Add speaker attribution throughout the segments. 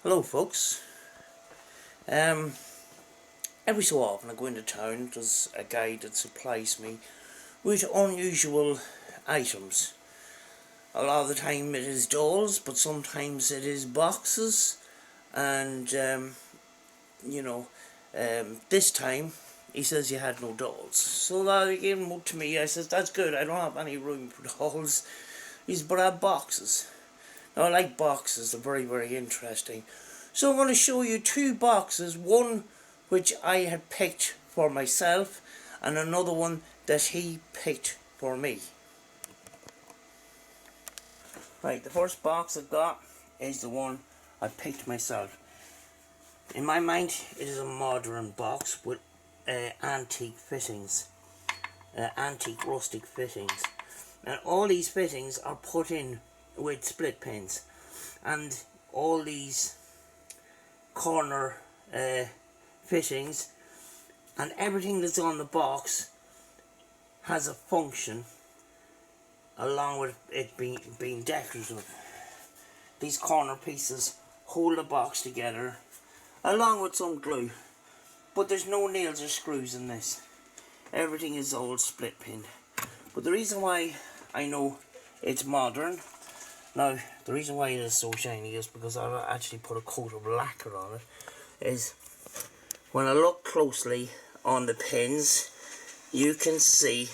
Speaker 1: Hello folks. Every so often I go into town. There's a guy that supplies me with unusual items. A lot of the time it is dolls, but sometimes it is boxes. And this time he says he had no dolls. So he gave them up to me. I says, that's good, I don't have any room for dolls. He says, but I have boxes. Now I like boxes, they're very, very interesting. So I'm going to show you two boxes, one which I had picked for myself and another one that he picked for me. Right, the first box I've got is the one I picked myself. In my mind it is a modern box with antique fittings, antique rustic fittings. And all these fittings are put in with split pins, and all these corner fittings and everything that's on the box has a function along with it being decorative. These corner pieces hold the box together along with some glue, but there's no nails or screws in this. Everything is all split pinned. But the reason why I know it's modern, now the reason why it is so shiny is because I've actually put a coat of lacquer on it, is when I look closely on the pins you can see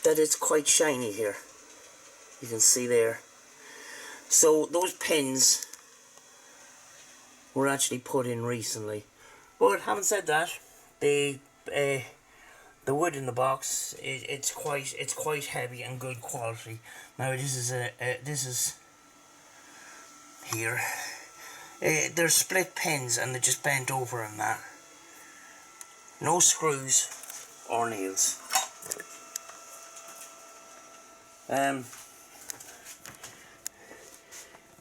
Speaker 1: that it's quite shiny here. You can see there. So those pins were actually put in recently. But having said that, the wood in the box, it's quite heavy and good quality. Now this is here. They're split pins and they're just bent over and that. No screws or nails.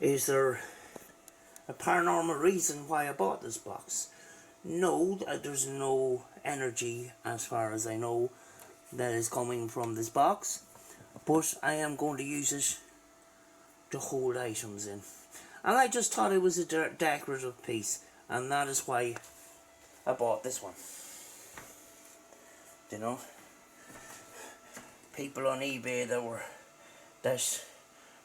Speaker 1: Is there a paranormal reason why I bought this box? No, there's no energy, as far as I know, that is coming from this box, but I am going to use it to hold items in. And I just thought it was a decorative piece, and that is why I bought this one. You know, people on eBay that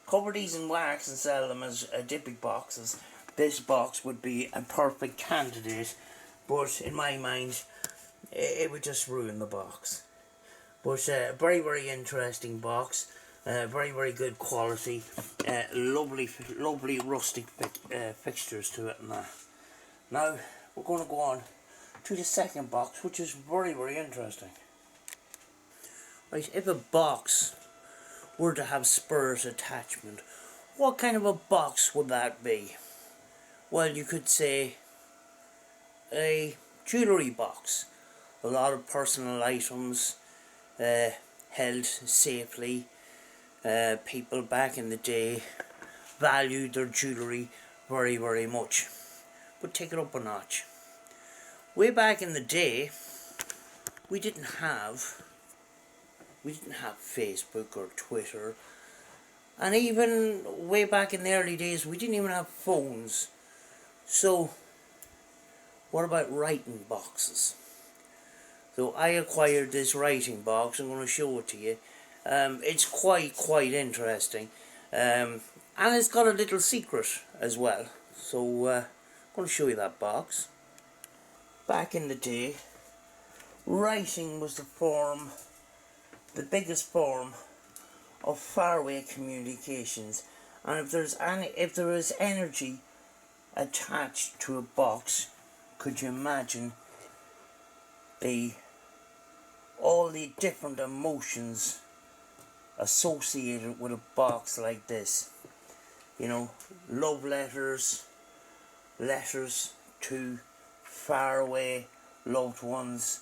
Speaker 1: cover these in wax and sell them as dipping boxes. This box would be a perfect candidate, but in my mind it would just ruin the box. But very, very interesting box, very, very good quality, lovely rustic fixtures to it and that. Now we're going to go on to the second box, which is very, very interesting. Right, if a box were to have spurs attachment, what kind of a box would that be? Well, you could say a jewellery box. A lot of personal items held safely. People back in the day valued their jewellery very, very much. But take it up a notch. Way back in the day, we didn't have Facebook or Twitter, and even way back in the early days we didn't even have phones. So what about writing boxes? So I acquired this writing box. I'm going to show it to you. It's quite interesting, and it's got a little secret as well. So I'm going to show you that box. Back in the day, writing was the biggest form of faraway communications, and if there is energy attached to a box, could you imagine all the different emotions associated with a box like this? You know, love letters, letters to faraway loved ones,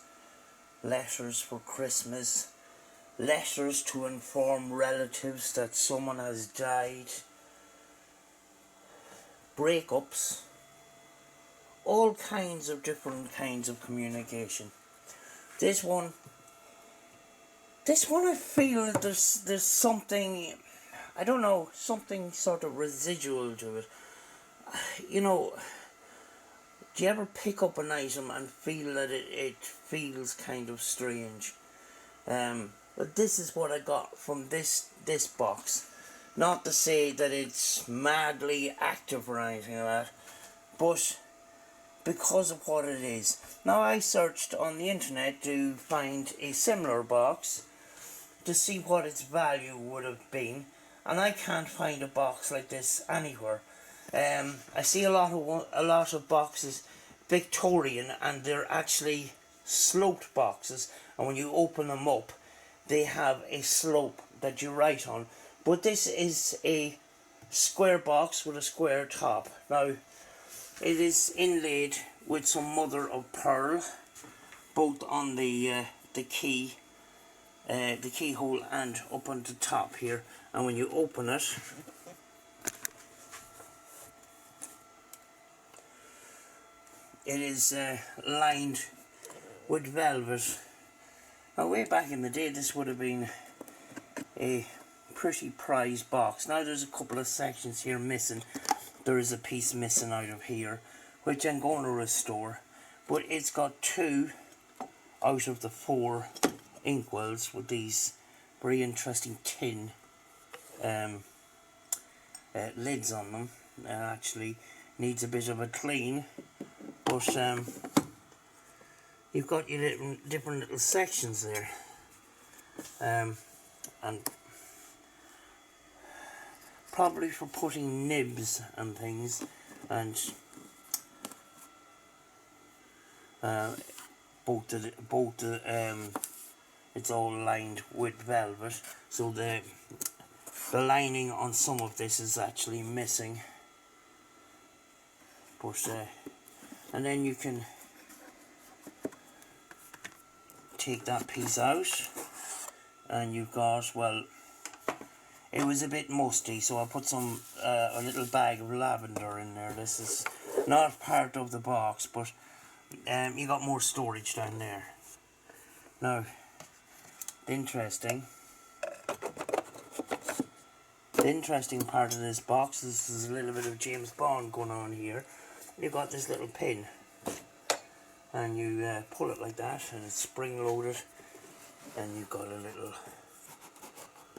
Speaker 1: letters for Christmas, letters to inform relatives that someone has died, breakups, all kinds of different kinds of communication. This one I feel that there's something, I don't know, something sort of residual to it. you know, do you ever pick up an item and feel that it feels kind of strange? But this is what I got from this box. Not to say that it's madly active or anything like that, but because of what it is. Now, I searched on the internet to find a similar box to see what its value would have been, and I can't find a box like this anywhere. I see a lot of boxes Victorian, and they're actually sloped boxes, and when you open them up they have a slope that you write on, but this is a square box with a square top. Now, it is inlaid with some mother of pearl, both on the keyhole and up on the top here, and when you open it, it is lined with velvet. Now, way back in the day, this would have been a pretty prized box. Now, there's a couple of sections here missing. There is a piece missing out of here, which I'm going to restore. But it's got 2 out of the 4 inkwells with these very interesting tin lids on them. Actually needs a bit of a clean, but you've got your different little sections there, and probably for putting nibs and things, and it's all lined with velvet, so the lining on some of this is actually missing, but and then you can take that piece out, and you've got, well, it was a bit musty, so I put some a little bag of lavender in there. This is not part of the box, but you got more storage down there. Now, the interesting part of this box is a little bit of James Bond going on here. You've got this little pin, and you pull it like that, and it's spring loaded, and you've got a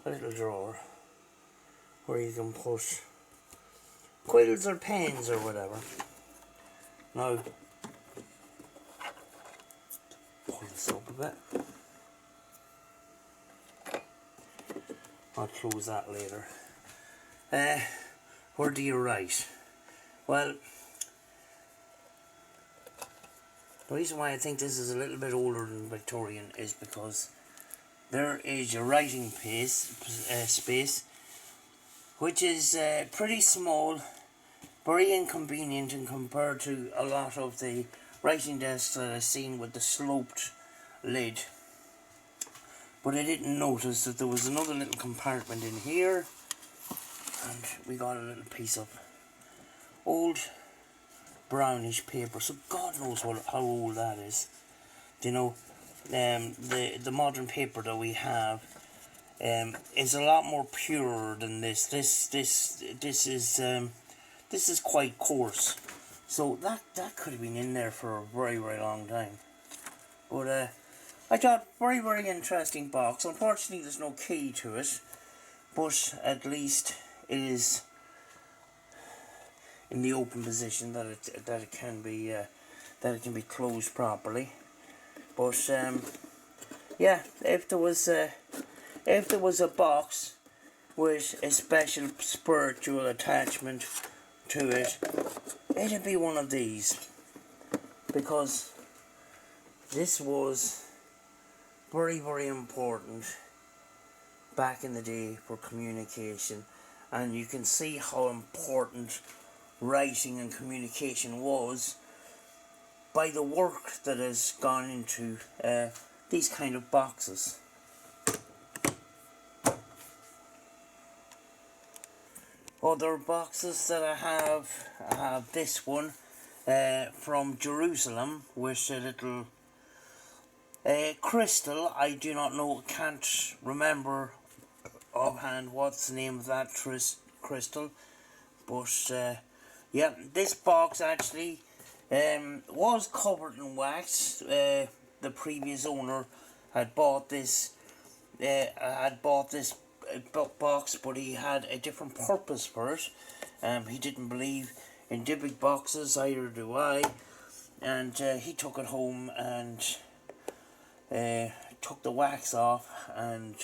Speaker 1: little drawer where you can put quills or pens or whatever. Now, pull this up a bit. I'll close that later. Where do you write? Well, the reason why I think this is a little bit older than Victorian is because there is your writing space, which is pretty small, very inconvenient and compared to a lot of the writing desks that I've seen with the sloped lid. But I didn't notice that there was another little compartment in here, and we got a little piece of old brownish paper, so God knows how old that is. You know, the modern paper that we have is a lot more pure than this. This is quite coarse, so that could have been in there for a very, very long time. But I thought, very, very interesting box. Unfortunately, there's no key to it, but at least it is in the open position that it can be closed properly. But yeah, if there was a box with a special spiritual attachment to it, it'd be one of these, because this was very, very important back in the day for communication, and you can see how important writing and communication was by the work that has gone into these kind of boxes. Other boxes that I have this one from Jerusalem with a little crystal. I do not know, can't remember offhand what's the name of that crystal, but Yeah, this box actually was covered in wax. The previous owner had bought this box, but he had a different purpose for it. He didn't believe in big boxes, either do I, and he took it home and took the wax off and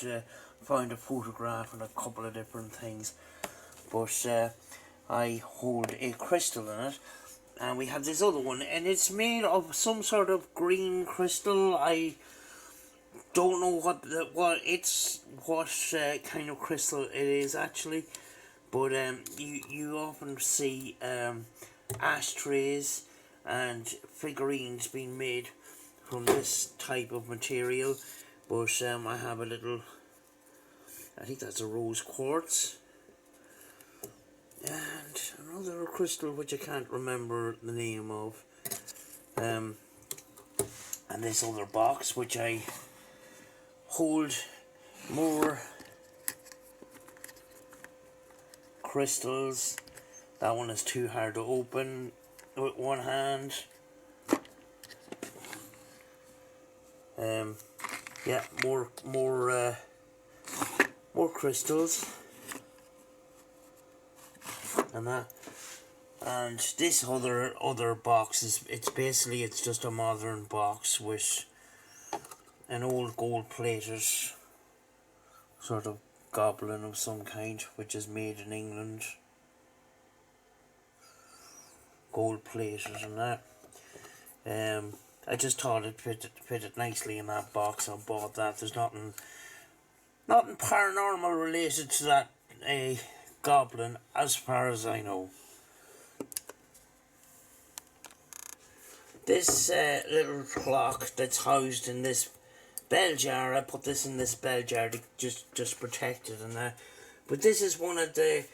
Speaker 1: found a photograph and a couple of different things. But I hold a crystal in it, and we have this other one, and it's made of some sort of green crystal. I don't know what kind of crystal it is actually, but you often see ashtrays and figurines being made from this type of material. But I have a little, I think that's a rose quartz, and another crystal which I can't remember the name of, and this other box which I hold more crystals. That one is too hard to open with one hand. Yeah, more crystals and that. And this other box is, it's just a modern box with an old gold plated sort of goblin of some kind, which is made in England, gold plated and that. I just thought it fitted nicely in that box. I bought that. There's nothing paranormal related to that goblin, as far as I know. This little clock that's housed in this bell jar, I put this in this bell jar to just protect it and that. But this is one of the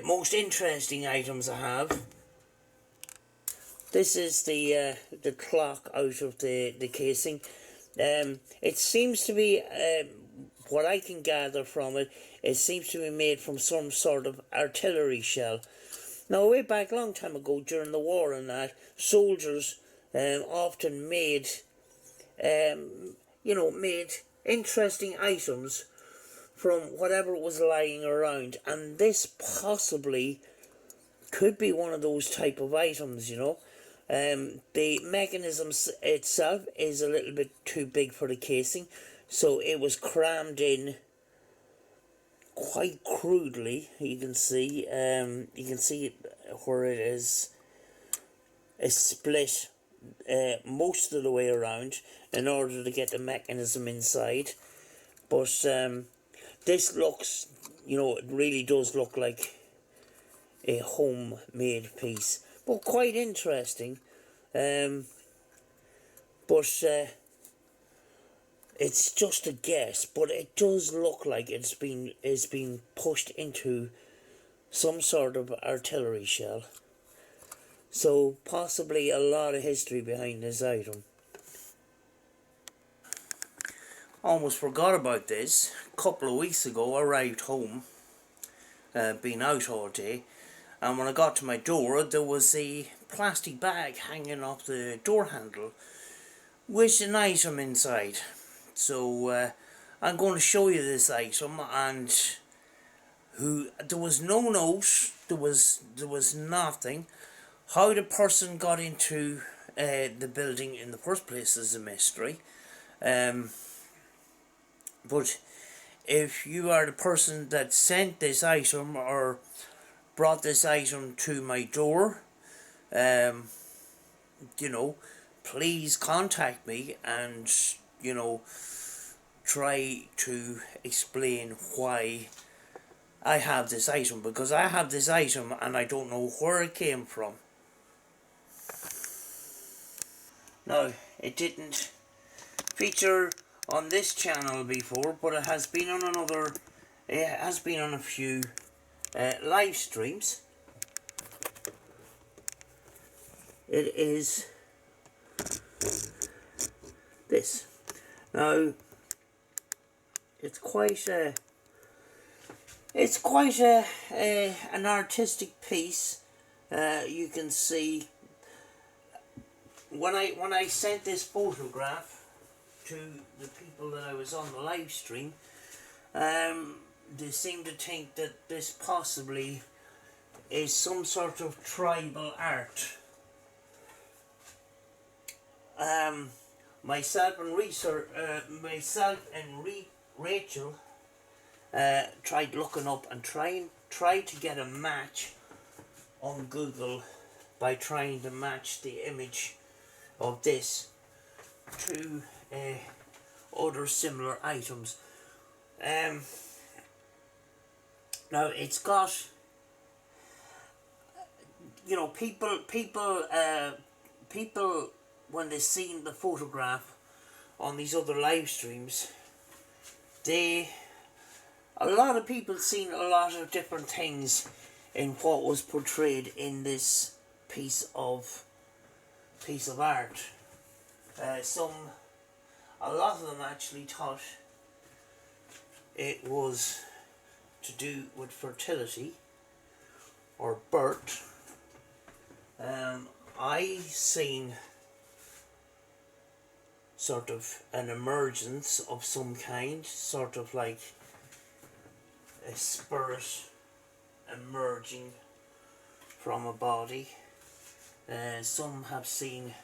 Speaker 1: most interesting items I have. This is the clock out of the casing. It seems to be, what I can gather from it, it seems to be made from some sort of artillery shell. Now, way back a long time ago, during the war and that, soldiers often made interesting items from whatever was lying around, and this possibly could be one of those type of items, you know. The mechanism itself is a little bit too big for the casing, so it was crammed in quite crudely. You can see where it is split most of the way around in order to get the mechanism inside. But this looks, it really does look like a homemade piece, but quite interesting. But it's just a guess, but it does look like it's been pushed into some sort of artillery shell. So possibly a lot of history behind this item. Almost forgot about this. A couple of weeks ago I arrived home, been out all day, and when I got to my door there was a plastic bag hanging off the door handle with an item inside. So I'm going to show you this item, and there was no note, there was nothing. How the person got into the building in the first place is a mystery. But if you are the person that sent this item or brought this item to my door, please contact me and, try to explain why I have this item, because I have this item and I don't know where it came from. Now, it didn't feature on this channel before, but it has been on a few live streams. It is this. Now, it's quite It's quite an artistic piece. You can see when I sent this photograph to the people that I was on the live stream, they seem to think that this possibly is some sort of tribal art. Myself and Rachel tried looking up and tried to get a match on Google by trying to match the image of this to other similar items. Now it's got, you know, people when they seen the photograph on these other live streams, a lot of people seen a lot of different things in what was portrayed in this piece of art. A lot of them actually thought it was to do with fertility or birth. I seen sort of an emergence of some kind, sort of like a spirit emerging from a body. Some have seen,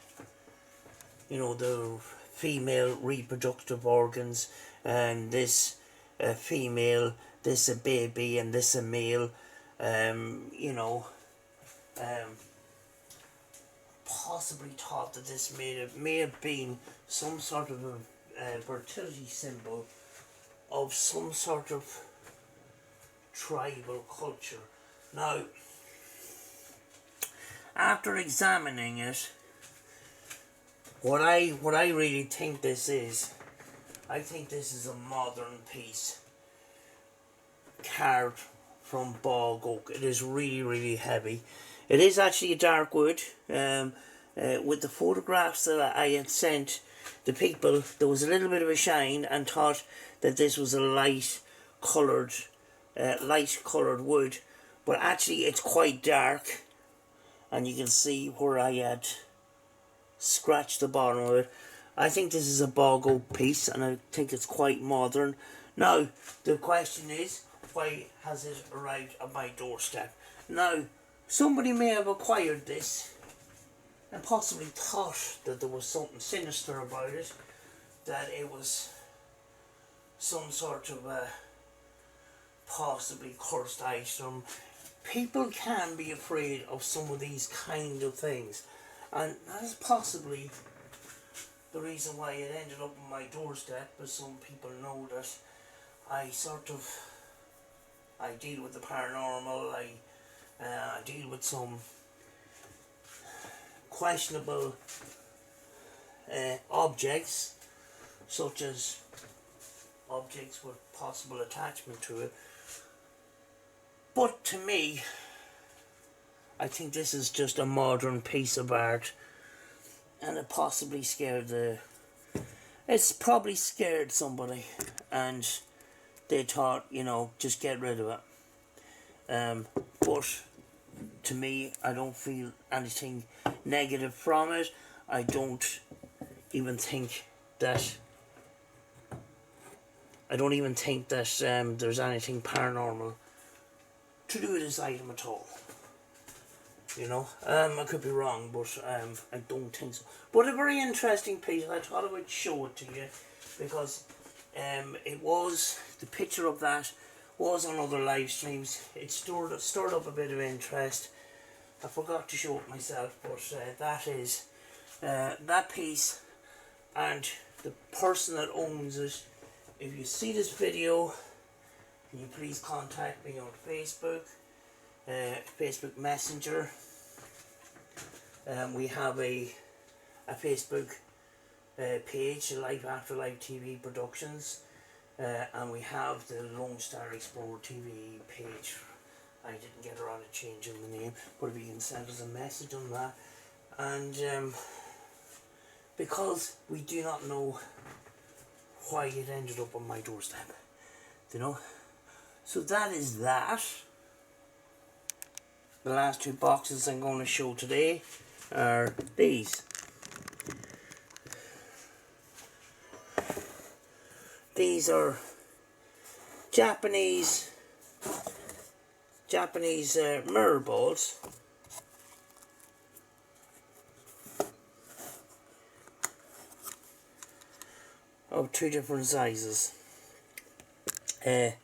Speaker 1: you know, the female reproductive organs, and this a female, this a baby, and this a male. You know, possibly thought that this may have been some sort of a fertility symbol of some sort of tribal culture. Now, after examining it, what I really think this is, I think this is a modern piece carved from bog oak. It is really, really heavy. It is actually a dark wood. With the photographs that I had sent the people, there was a little bit of a shine, and thought that this was a light coloured wood, but actually it's quite dark, and you can see where I had scratched the bottom of it. I think this is a bog oak piece, and I think it's quite modern. Now the question is, why has it arrived at my doorstep? Now, somebody may have acquired this and possibly thought that there was something sinister about it, that it was some sort of a possibly cursed item. People can be afraid of some of these kind of things, and that is possibly the reason why it ended up on my doorstep. But some people know that I deal with the paranormal. I deal with some questionable objects, such as objects with possible attachment to it. But to me, I think this is just a modern piece of art, and it possibly it's probably scared somebody, and they thought, you know, just get rid of it. But to me, I don't feel anything negative from it. I don't even think that there's anything paranormal to do with this item at all. You know, I could be wrong, but I don't think so. But a very interesting piece. I thought I would show it to you, because the picture of that was on other live streams. It stirred up a bit of interest. I forgot to show it myself, but that is that piece, and the person that owns it. If you see this video, can you please contact me on Facebook, Facebook Messenger. We have a Facebook page, Afterlife TV Productions, and we have the Lone Star Explorer TV page. I didn't get around to changing the name, but if you can send us a message on that. And because we do not know why it ended up on my doorstep, you know, So that is that. The last two boxes I'm going to show today are these. These are Japanese mirror balls. Of two different sizes. This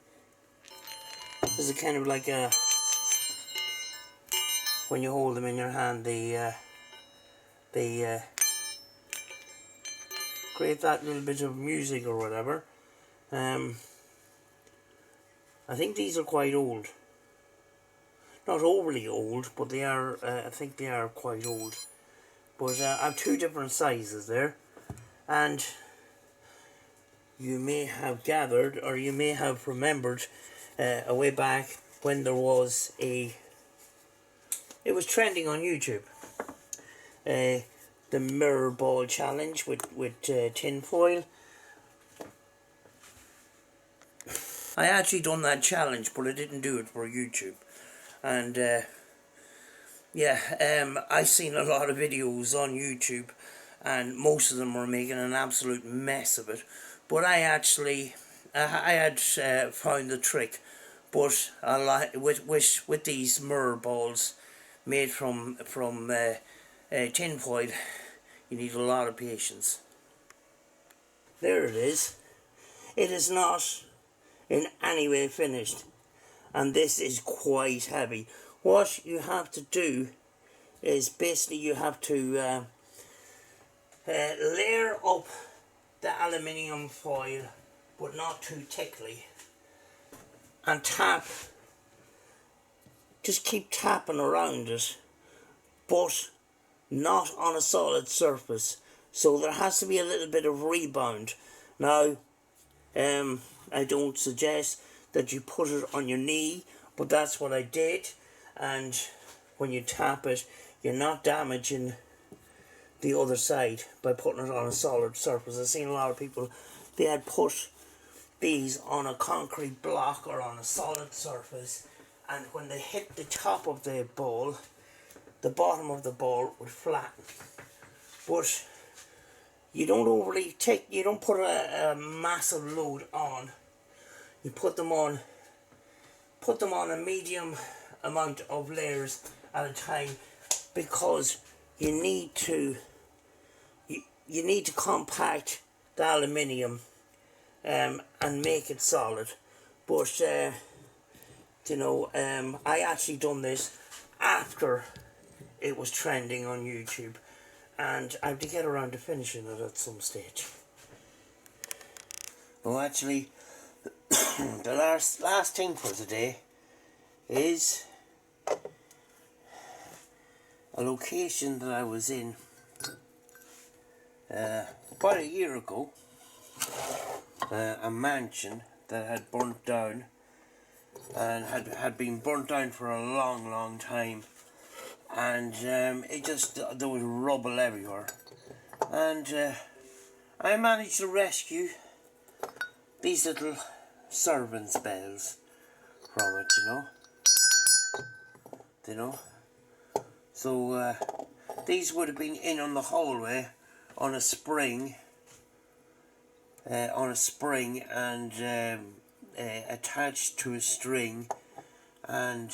Speaker 1: is kind of like a, when you hold them in your hand, they create that little bit of music or whatever. I think these are quite old. Not overly old, but they are. I think they are quite old. But I have two different sizes there, and you may have gathered, or you may have remembered, a way back when there was it was trending on YouTube. The mirror ball challenge with tin foil. I actually done that challenge, but I didn't do it for YouTube. And I seen a lot of videos on YouTube, and most of them were making an absolute mess of it. But I had found the trick. But with these mirror balls made from tin foil, you need a lot of patience. There it is. It is not in any way finished, and this is quite heavy. What you have to do is basically you have to layer up the aluminium foil, but not too thickly, and tap. Just keep tapping around it, but not on a solid surface. So there has to be a little bit of rebound. Now, I don't suggest that you put it on your knee, but that's what I did. And when you tap it, you're not damaging the other side by putting it on a solid surface. I've seen a lot of people, they had put these on a concrete block or on a solid surface, and when they hit the top of the ball, the bottom of the ball would flatten. But you don't you don't put a massive load on. You put them on a medium amount of layers at a time, because you need to compact the aluminium and make it solid. But I actually done this after it was trending on YouTube, and I have to get around to finishing it at some stage. Well, actually, the last thing for today is a location that I was in about a year ago. A mansion that had burnt down, and had been burnt down for a long time, and there was rubble everywhere, and I managed to rescue these little servants' bells from it, you know. So these would have been in on the hallway on a spring. And attached to a string, and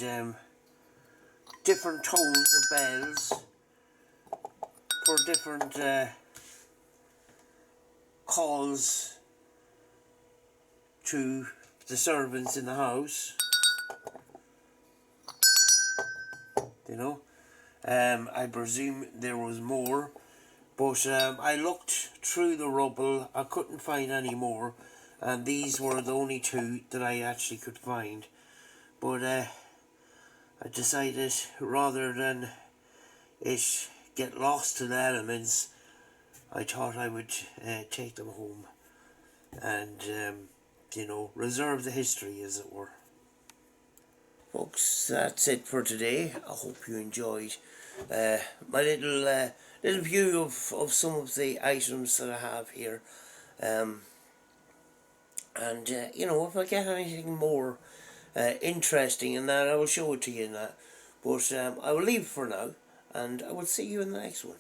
Speaker 1: different tones of bells for different calls to the servants in the house, I presume there was more, but I looked through the rubble, I couldn't find any more, and these were the only two that I actually could find. But I decided, rather than it get lost to the elements, I thought I would take them home and reserve the history, as it were. Folks, that's it for today. I hope you enjoyed my little view of some of the items that I have here. And if I get anything more
Speaker 2: interesting in that. I will show it to you in that. But I will leave it for now, and I will see you in the next one.